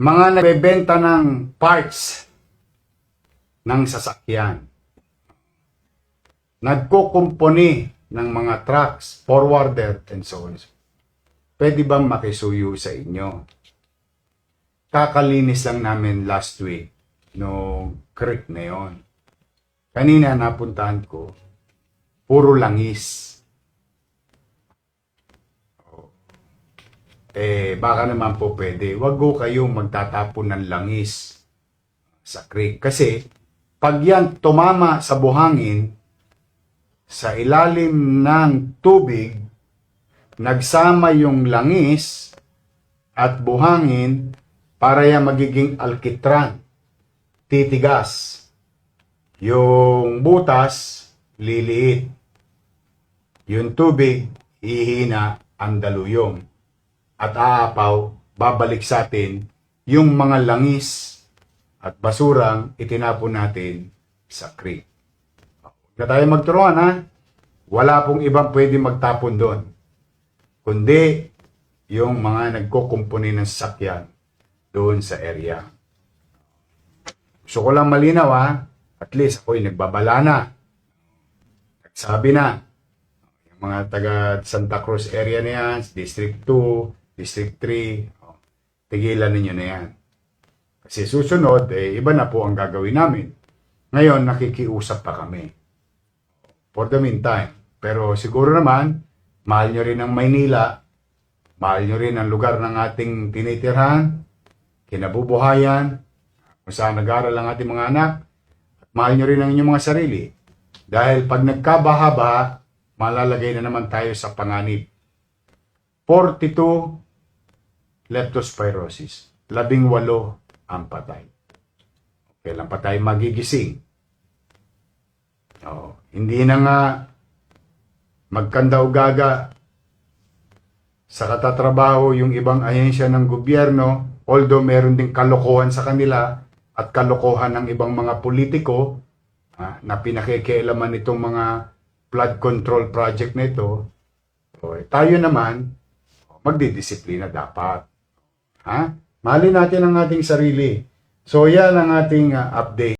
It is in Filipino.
Mga nagbebenta ng parts ng sasakyan. Nagkukumpuni ng mga trucks, forwarder, and so on. Pwede bang makisuyo sa inyo? Kakalinis lang namin last week no creek na yon. Kanina napuntahan ko, puro langis. Baka naman po pwede. Wag ko kayong magtatapon ng langis sa creek. Kasi, pag yan tumama sa buhangin, sa ilalim ng tubig, nagsama yung langis at buhangin para yan magiging alkitran. Titigas. Yung butas, liliit. Yung tubig, hihina ang daluyong. At aapaw, babalik sa atin yung mga langis at basurang itinapon natin sa creek. Huwag na tayo magturuan, ha? Wala pong ibang pwede magtapon doon. Kundi yung mga nagkukumpuni ng sasakyan doon sa area. Gusto ko lang malinaw, ha? At least ako'y nagbabala na. Nagsabi na. Yung mga taga Santa Cruz area na yan, District 2, District 3, tigilan ninyo na yan. Kasi susunod, iba na po ang gagawin namin. Ngayon, nakikiusap pa kami. For the meantime. Pero siguro naman, mahal nyo rin ang Maynila, mahal nyo rin ang lugar ng ating tinitirhan, kinabubuhayan, kung saan nag-aaral ang ating mga anak, at mahal nyo rin ang inyong mga sarili. Dahil pag nagkabaha-baha, malalagay na naman tayo sa panganib. 42 leptospirosis. 18 ang patay. Kailan pa tayo magigising? Hindi na nga magkanda-ugaga sa katatrabaho yung ibang ahensya ng gobyerno, although meron ding kalokohan sa kanila at kalokohan ng ibang mga politiko na pinakikialaman itong mga flood control project na ito. Tayo naman, magdidisiplina dapat. Mahalin natin ang ating sarili. So yan ang ating update.